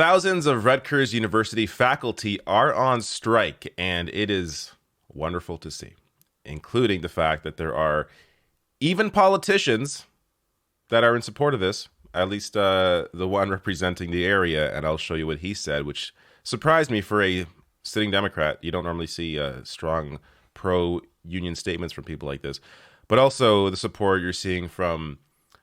Thousands of Rutgers University faculty are on strike, and it is wonderful to see, including the fact that there are even politicians that are in support of this, at least the one representing the area, and I'll show you what he said, which surprised me for a sitting Democrat. You don't normally see strong pro-union statements from people like this, but also the support you're seeing from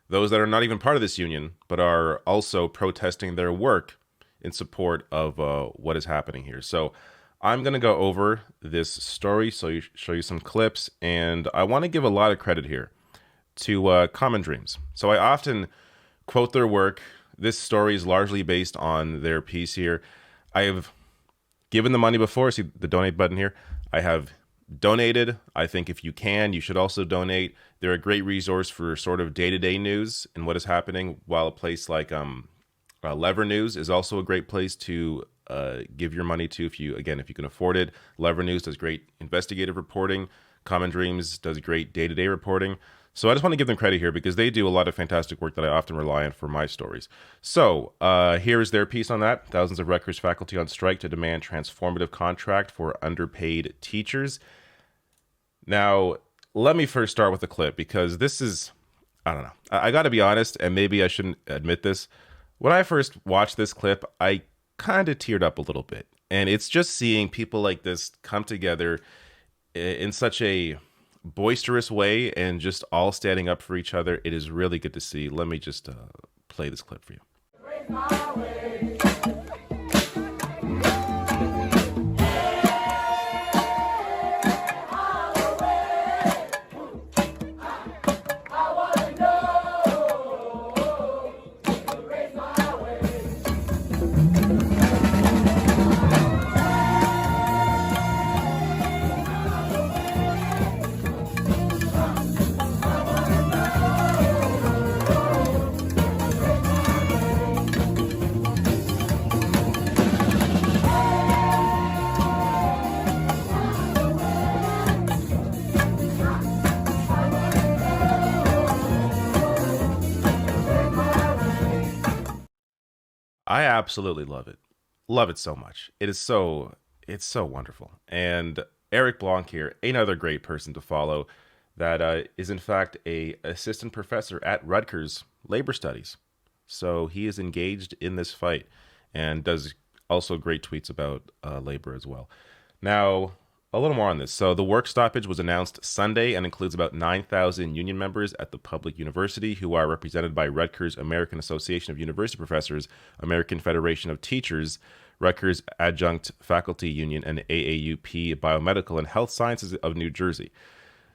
those that are not even part of this union, but are also protesting their work in support of what is happening here. So I'm going to go over this story, show you some clips, and I want to give a lot of credit here to Common Dreams. So I often quote their work. This story is largely based on their piece here. I have given the money before. See the donate button here. I have donated. I think if you can, you should also donate. They're a great resource for sort of day-to-day news and what is happening, while a place like Lever News is also a great place to give your money to if you can afford it. Lever News does great investigative reporting. Common Dreams does great day-to-day reporting. So I just want to give them credit here because they do a lot of fantastic work that I often rely on for my stories. So here is their piece on that. Thousands of Rutgers faculty on strike to demand transformative contract for underpaid teachers. Now, let me first start with the clip because this is, I don't know. I got to be honest, and maybe I shouldn't admit this. When I first watched this clip, I kind of teared up a little bit. And it's just seeing people like this come together in such a boisterous way and just all standing up for each other. It is really good to see. Let me just play this clip for you. I absolutely love it. Love it so much. It's so wonderful. And Eric Blanc here, another great person to follow that is in fact a assistant professor at Rutgers Labor Studies. So he is engaged in this fight and does also great tweets about labor as well. Now, a little more on this. So the work stoppage was announced Sunday and includes about 9,000 union members at the public university who are represented by Rutgers American Association of University Professors, American Federation of Teachers, Rutgers Adjunct Faculty Union, and AAUP Biomedical and Health Sciences of New Jersey.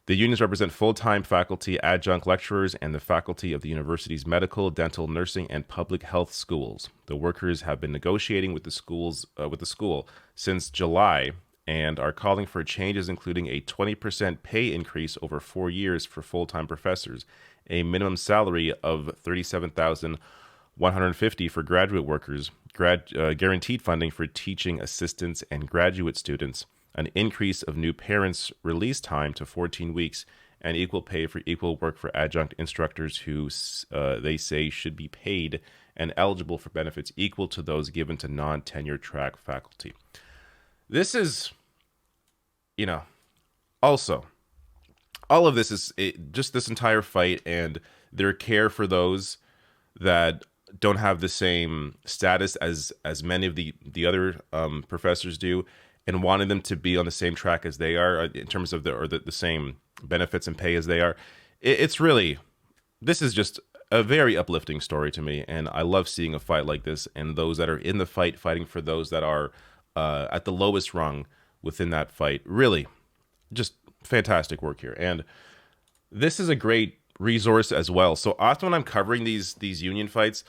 The unions represent full-time faculty, adjunct lecturers, and the faculty of the university's medical, dental, nursing, and public health schools. The workers have been negotiating with the school since July and are calling for changes including a 20% pay increase over 4 years for full-time professors, a minimum salary of $37,150 for graduate workers, guaranteed funding for teaching assistants and graduate students, an increase of new parents' release time to 14 weeks, and equal pay for equal work for adjunct instructors who they say should be paid and eligible for benefits equal to those given to non-tenure track faculty. This is, also, all of this is just this entire fight and their care for those that don't have the same status as many of the other professors do, and wanting them to be on the same track as they are in terms of the same benefits and pay as they are. This is just a very uplifting story to me, and I love seeing a fight like this and those that are in the fight fighting for those that are at the lowest rung within that fight. Really, just fantastic work here. And this is a great resource as well. So often when I'm covering these union fights,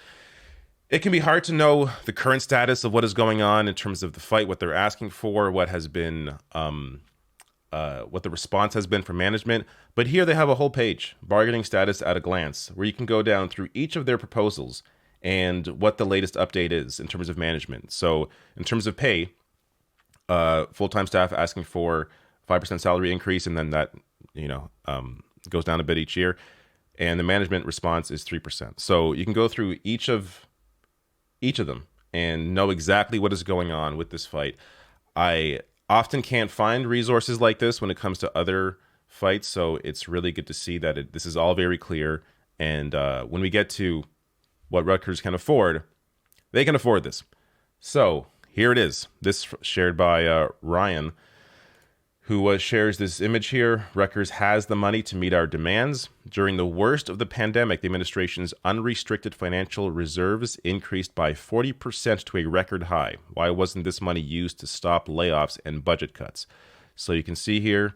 it can be hard to know the current status of what is going on in terms of the fight, what they're asking for, what has been, what the response has been from management. But here they have a whole page, bargaining status at a glance, where you can go down through each of their proposals and what the latest update is in terms of management. So in terms of pay, full-time staff asking for 5% salary increase, and then that, goes down a bit each year. And the management response is 3%. So you can go through each of them and know exactly what is going on with this fight. I often can't find resources like this when it comes to other fights, so it's really good to see that this is all very clear. And when we get to what Rutgers can afford, they can afford this. So here it is. This shared by Ryan, who shares this image here. Rutgers has the money to meet our demands. During the worst of the pandemic, the administration's unrestricted financial reserves increased by 40% to a record high. Why wasn't this money used to stop layoffs and budget cuts? So you can see here,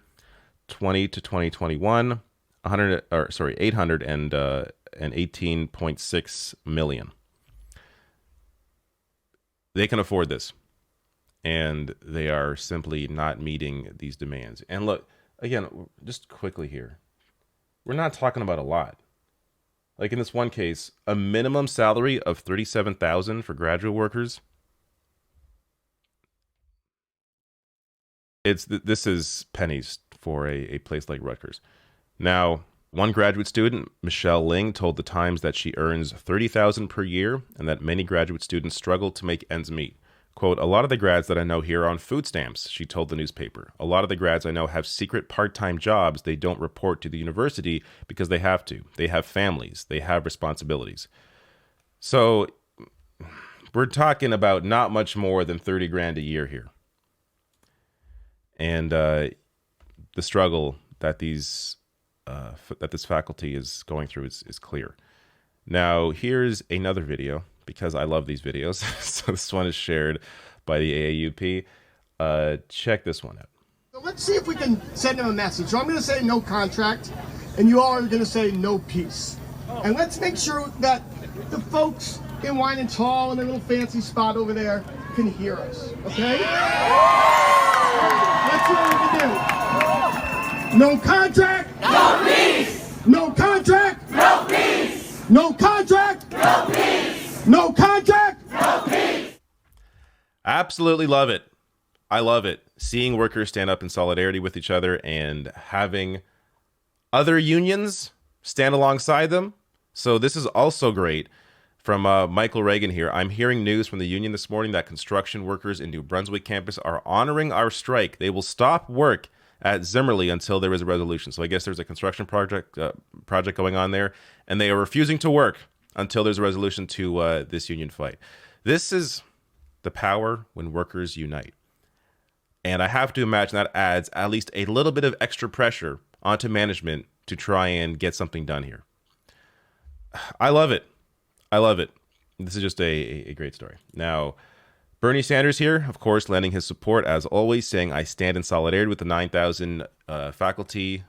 20 to 2021, 818.6 million. They can afford this, and they are simply not meeting these demands. And look, again, just quickly here, we're not talking about a lot. Like in this one case, a minimum salary of $37,000 for graduate workers. This is pennies for a place like Rutgers. Now, one graduate student, Michelle Ling, told the Times that she earns $30,000 per year and that many graduate students struggle to make ends meet. Quote, a lot of the grads that I know here are on food stamps, she told the newspaper. A lot of the grads I know have secret part-time jobs they don't report to the university because they have to. They have families. They have responsibilities. So we're talking about not much more than 30 grand a year here. And the struggle that this faculty is going through is clear. Now, here's another video, because I love these videos. So this one is shared by the AAUP. Check this one out. So let's see if we can send them a message. So I'm going to say no contract, and you all are going to say no peace. And let's make sure that the folks in Winans Hall and their little fancy spot over there can hear us, okay? Let's see what we can do. No contract. No peace. No contract. No peace. No contract. No peace. No contract. No peace. Absolutely love it. I love it. Seeing workers stand up in solidarity with each other and having other unions stand alongside them. So this is also great. From Michael Reagan here, I'm hearing news from the union this morning that construction workers in New Brunswick campus are honoring our strike. They will stop work at Zimmerly until there is a resolution. So I guess there's a construction project going on there, and they are refusing to work until there's a resolution to this union fight. This is the power when workers unite. And I have to imagine that adds at least a little bit of extra pressure onto management to try and get something done here. I love it. I love it. This is just a great story. Now, Bernie Sanders here, of course, lending his support as always, saying, I stand in solidarity with the 9,000 faculty,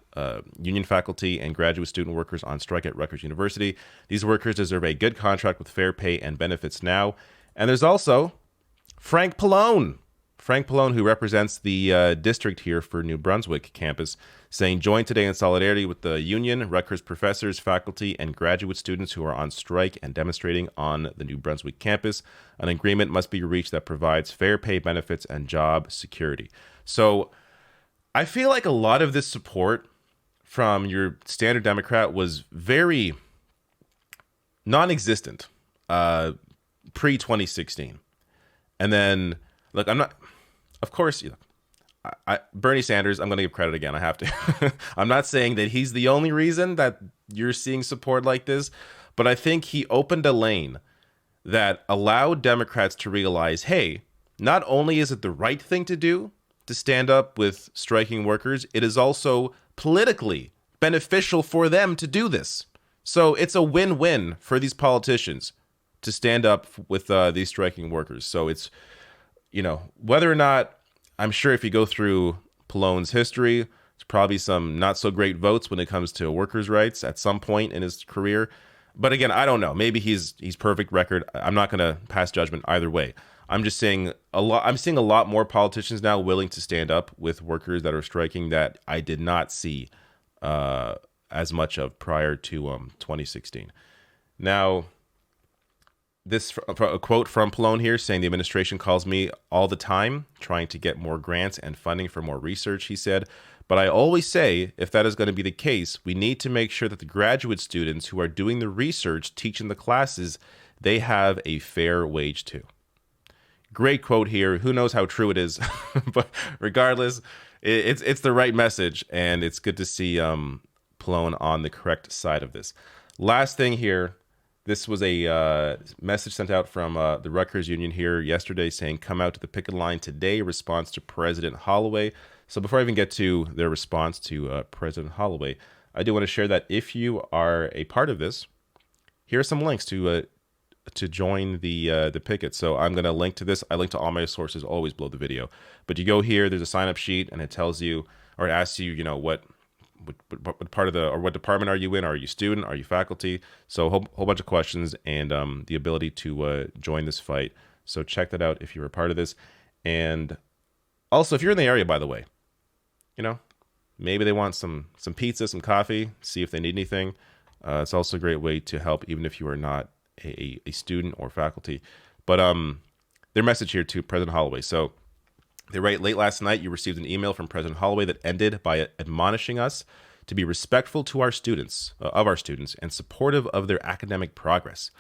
union faculty, and graduate student workers on strike at Rutgers University. These workers deserve a good contract with fair pay and benefits now. And there's also Frank Pallone. Frank Pallone, who represents the district here for New Brunswick campus, saying, join today in solidarity with the union, Rutgers professors, faculty, and graduate students who are on strike and demonstrating on the New Brunswick campus. An agreement must be reached that provides fair pay, benefits, and job security. So I feel like a lot of this support from your standard Democrat was very non-existent pre-2016. And then, look, I'm not... Of course, Bernie Sanders, I'm going to give credit again. I have to. I'm not saying that he's the only reason that you're seeing support like this, but I think he opened a lane that allowed Democrats to realize, hey, not only is it the right thing to do to stand up with striking workers, it is also politically beneficial for them to do this. So it's a win-win for these politicians to stand up with these striking workers. So it's, whether or not, I'm sure if you go through Pallone's history, there's probably some not so great votes when it comes to workers' rights at some point in his career. But again, I don't know. Maybe he's perfect record. I'm not going to pass judgment either way. I'm just saying I'm seeing a lot more politicians now willing to stand up with workers that are striking that I did not see as much of prior to 2016. Now, a quote from Pallone here saying, the administration calls me all the time trying to get more grants and funding for more research, he said. But I always say, if that is going to be the case, we need to make sure that the graduate students who are doing the research, teaching the classes, they have a fair wage too. Great quote here. Who knows how true it is, but regardless, it's the right message, and it's good to see Pallone on the correct side of this. Last thing here. This was a message sent out from the Rutgers Union here yesterday saying, come out to the picket line today, response to President Holloway. So before I even get to their response to President Holloway, I do want to share that if you are a part of this, here are some links to join the picket. So I'm going to link to this. I link to all my sources always below the video. But you go here, there's a sign-up sheet, and it tells you, or it asks you, what part of the, or what department are you in? Are you student? Are you faculty? So a whole bunch of questions, and the ability to join this fight. So check that out if you're a part of this. And also, if you're in the area, by the way, maybe they want some pizza, some coffee, see if they need anything. It's also a great way to help, even if you are not a student or faculty. But their message here to President Holloway. So they write, late last night, you received an email from President Holloway that ended by admonishing us to be respectful to our students, and supportive of their academic progress.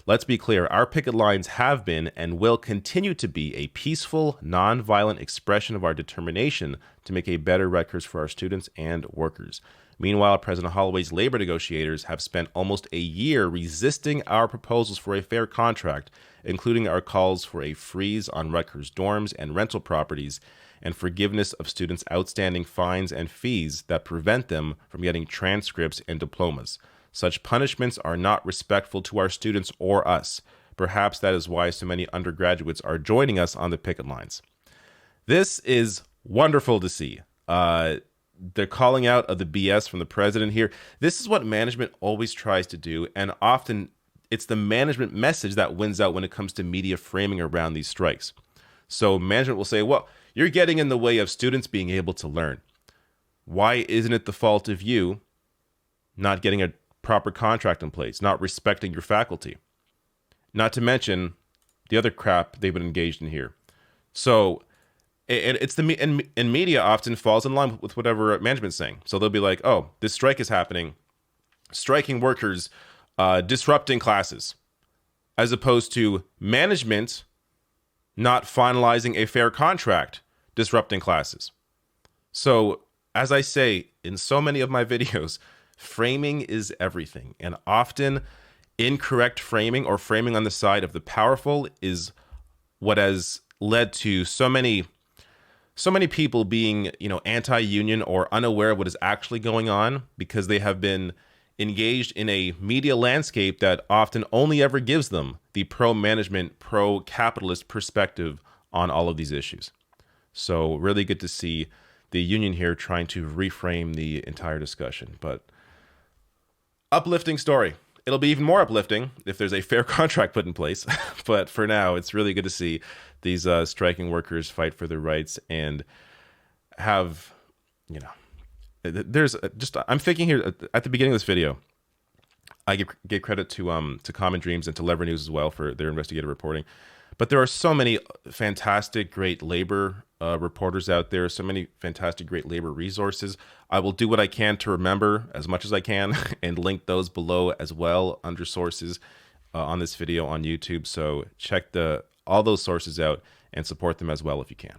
Let's be clear, our picket lines have been and will continue to be a peaceful, nonviolent expression of our determination to make a better Rutgers for our students and workers. Meanwhile, President Holloway's labor negotiators have spent almost a year resisting our proposals for a fair contract, including our calls for a freeze on Rutgers dorms and rental properties, and forgiveness of students' outstanding fines and fees that prevent them from getting transcripts and diplomas. Such punishments are not respectful to our students or us. Perhaps that is why so many undergraduates are joining us on the picket lines. This is wonderful to see. They're calling out of the BS from the president here. This is what management always tries to do, and often it's the management message that wins out when it comes to media framing around these strikes. So management will say, well, you're getting in the way of students being able to learn. Why isn't it the fault of you not getting a proper contract in place, not respecting your faculty? Not to mention the other crap they've been engaged in here. So it's and media often falls in line with whatever management's saying. So they'll be like, oh, this strike is happening, striking workers, disrupting classes, as opposed to management not finalizing a fair contract, disrupting classes. So as I say in so many of my videos, framing is everything. And often incorrect framing, or framing on the side of the powerful, is what has led to so many people being, anti-union or unaware of what is actually going on, because they have been engaged in a media landscape that often only ever gives them the pro-management, pro-capitalist perspective on all of these issues. So really good to see the union here trying to reframe the entire discussion. But uplifting story. It'll be even more uplifting if there's a fair contract put in place. But for now, it's really good to see these striking workers fight for their rights and have, there's just, I'm thinking here at the beginning of this video, I give credit to Common Dreams and to Lever News as well for their investigative reporting. But there are so many fantastic, great labor reporters out there, so many fantastic, great labor resources. I will do what I can to remember as much as I can and link those below as well under sources on this video on YouTube. So check all those sources out and support them as well if you can.